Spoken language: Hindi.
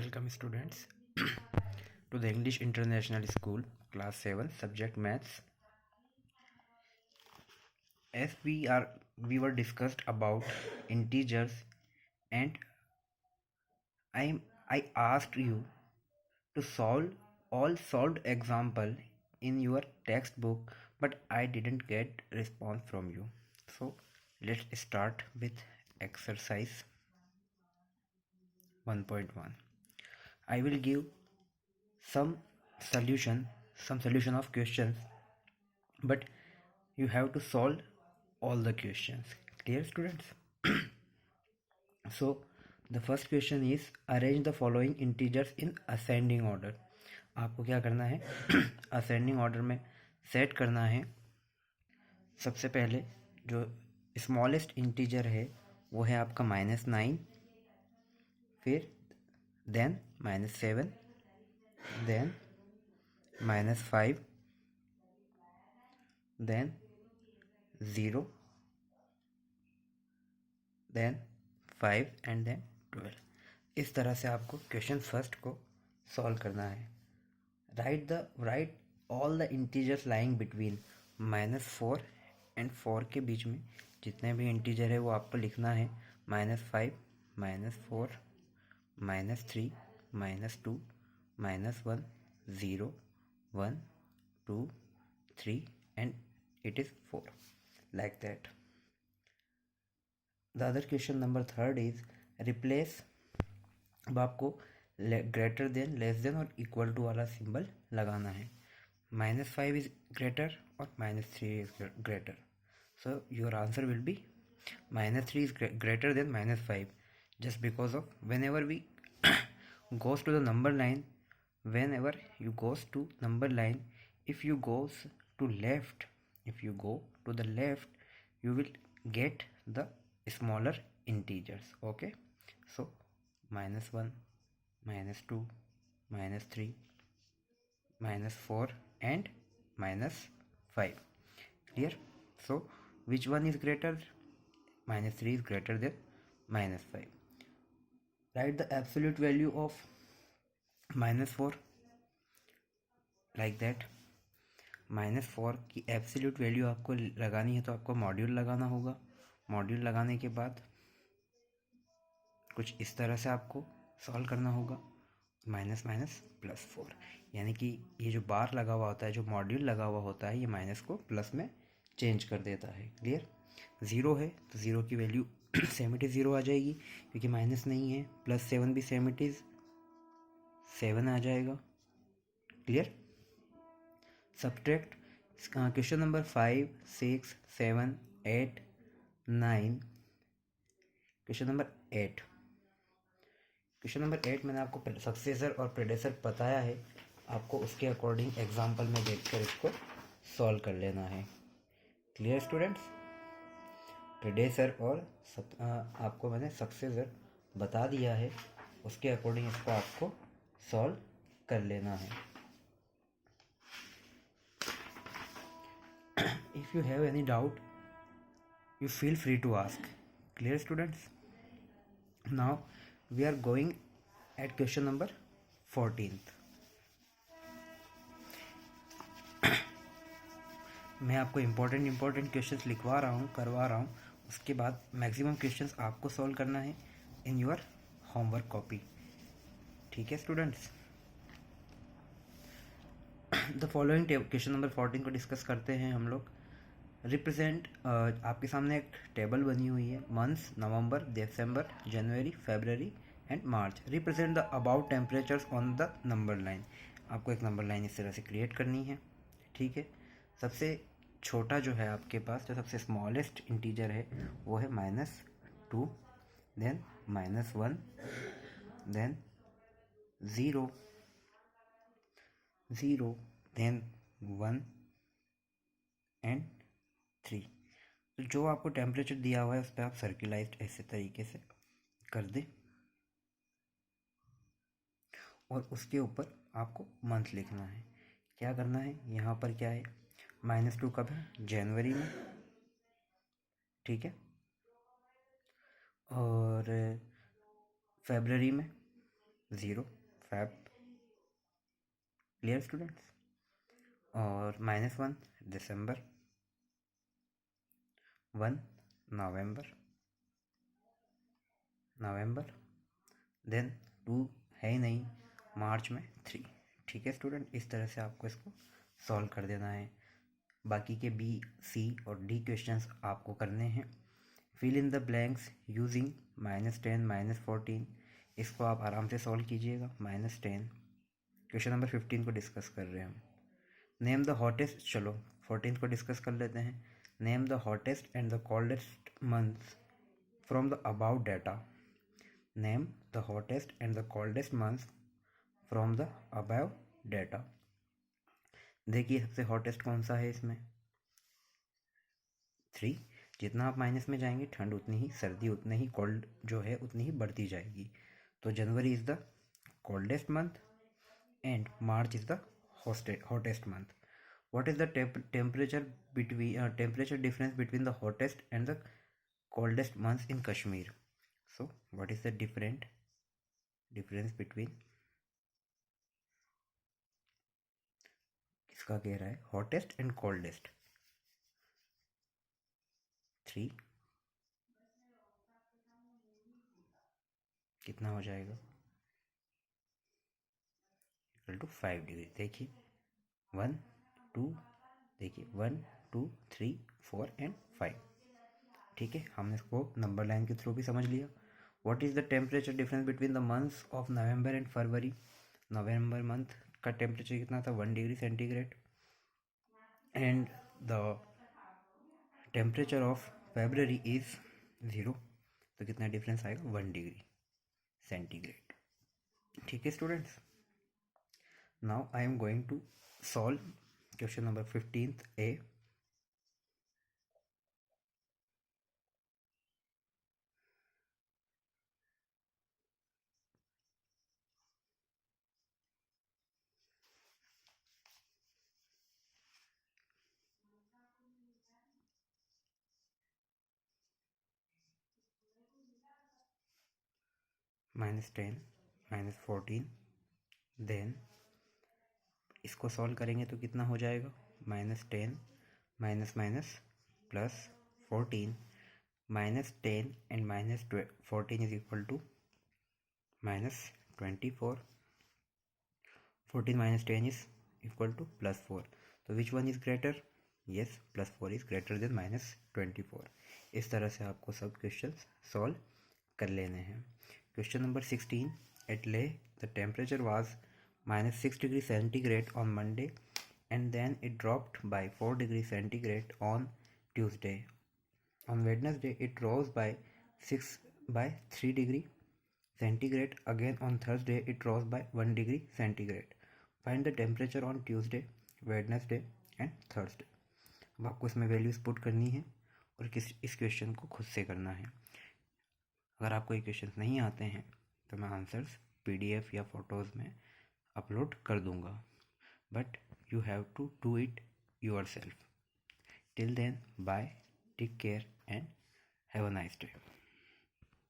Welcome students to the English International School class 7 subject maths. As we were discussed about integers, and I asked you to solve all solved example in your textbook, but I didn't get response from you. So let's start with exercise 1.1. I will give some solution of questions, but you have to solve all the questions. Clear students? So the first question is arrange the following integers in ascending order. आपको क्या करना है ascending order में सेट करना है. सबसे पहले जो स्मॉलेस्ट इंटीजर है वो है आपका -9, फिर then -7, then -5, then 0, then 5 and then 12. इस तरह से आपको क्वेश्चन फर्स्ट को सॉल्व करना है. Right all the integers lying between -4 and 4 के बीच में जितने भी इंटीजर है वो आपको लिखना है. -5, -4, -3, -2, -1, 0, 1, 2, 3 and it is 4, like that. The other question number 3 is replace. अब आपको ग्रेटर देन, लेस देन और इक्वल टू वाला सिंबल लगाना है. -5 इज ग्रेटर और -3 is greater. So your answer will be -3 is greater then -5, just because of whenever we goes to the number line, whenever you goes to number line, if you go to the left, you will get the smaller integers. Okay, so -1, -2, -3, -4 and -5. Clear? So which one is greater? -3 is greater than -5. Write the absolute value of -4 like that. -4 की एब्सोल्यूट वैल्यू आपको लगानी है तो आपको मॉड्यूल लगाना होगा. मॉड्यूल लगाने के बाद कुछ इस तरह से आपको सॉल्व करना होगा. -+4, यानी कि ये जो बार लगा हुआ होता है, जो मॉड्यूल लगा हुआ होता है, ये माइनस को प्लस में चेंज कर देता है. क्लियर? 0 है तो 0 की वैल्यू सेम इट इज़ 0 आ जाएगी, क्योंकि माइनस नहीं है. +7 भी सेम इट इज़ 7 आ जाएगा. Clear? Subtract. Question number 5, 6, 7, 8, 9. Question number 8 मैंने आपको सक्सेसर और प्रेडेसर बताया है. आपको उसके अकॉर्डिंग एग्जाम्पल में देखकर इसको सॉल्व कर लेना है. Clear students? प्रेडेसर और आपको मैंने सक्सेसर बता दिया है, उसके अकॉर्डिंग इसको आपको सॉल्व कर लेना है. If you have any doubt, you feel free to ask. Clear students? Now we are going at question number 14th. मैं आपको इम्पोर्टेंट क्वेश्चंस लिखवा रहा हूँ, करवा रहा हूँ. उसके बाद मैक्सिमम क्वेश्चंस आपको सॉल्व करना है इन योर होमवर्क कॉपी. ठीक है students? The following question number 14 को डिस्कस करते हैं हम लोग. रिप्रेजेंट. आपके सामने एक टेबल बनी हुई है. Months November, December, January, February and March. Represent the about temperatures on the number line. आपको एक नंबर लाइन इस तरह से क्रिएट करनी है. ठीक है? सबसे छोटा जो है आपके पास, जो सबसे स्मॉलेस्ट इंटीजर है वो है -2, देन -1, देन 0, देन 1 एंड 3. तो जो आपको टेम्परेचर दिया हुआ है उस पर आप सर्कुलाइज्ड ऐसे तरीके से कर दें, और उसके ऊपर आपको मंथ लिखना है. क्या करना है? यहाँ पर क्या है? -2 कब है? जनवरी में. ठीक है? और फरवरी में, 0 Feb, क्लियर स्टूडेंट्स। और -1 दिसंबर, 1 नवंबर, देन 2 है ही नहीं, मार्च में 3। ठीक है स्टूडेंट, इस तरह से आपको इसको सॉल्व कर देना है। बाकी के बी, सी और डी क्वेश्चंस आपको करने हैं। Fill in the blanks using -10, -14, इसको आप आराम से सॉल्व कीजिएगा। -10, क्वेश्चन नंबर 15 को डिस्कस कर रहे हैं हम। नेम द हॉटेस्ट, चलो 14 को डिस्कस कर लेते हैं। Name the hottest and the coldest months from the about data. Name the hottest and the coldest months from the above data. देखिए सबसे हॉटेस्ट कौन सा है इसमें, 3। जितना आप माइनस में जाएंगे ठंड उतनी ही, सर्दी उतनी ही, कोल्ड जो है उतनी ही बढ़ती जाएगी। तो जनवरी is the coldest month and March is the hottest month. What is the temperature difference between the hottest and the coldest months in Kashmir? So what is the difference between, किसका कह रहा है, hottest and coldest? 3 कितना हो जाएगा, इक्वल टू 5 डिग्री। देखिए 1 2, देखिए 1 2 3 4 एंड 5। ठीक है, हमने इसको नंबर लाइन के थ्रू भी समझ लिया। What is the temperature difference between the months of November and February? November month का टेम्परेचर कितना था, 1 degree centigrade, and the temperature of February is 0। तो कितना डिफरेंस आएगा, 1 डिग्री सेंटीग्रेड। ठीक है students, now I am going to solve question number 15 A। -10, -14, then इसको सॉल्व करेंगे तो कितना हो जाएगा, -10 minus minus +14, -10 and -14 is equal to -24, 14 - 10 is equal to +4। तो which one is greater, yes +4 is greater than -24। इस तरह से आपको सब क्वेश्चन सॉल्व कर लेने हैं। क्वेश्चन नंबर 16, एट ले the temperature was -6 degree centigrade on Monday and then it dropped by 4 degrees centigrade on Tuesday. On Wednesday it rose by 3 degree centigrade. Again on Thursday it rose by 1 degree centigrade. Find the temperature on Tuesday, Wednesday and Thursday. अब आपको इसमें वैल्यूज पुट करनी है और इस क्वेश्चन को खुद से करना है। अगर आपको ये क्वेश्चन नहीं आते हैं तो मैं आंसर्स PDF या फोटोज़ में अपलोड कर दूंगा, but you have to do it yourself. Till then, bye, take care and have a nice day.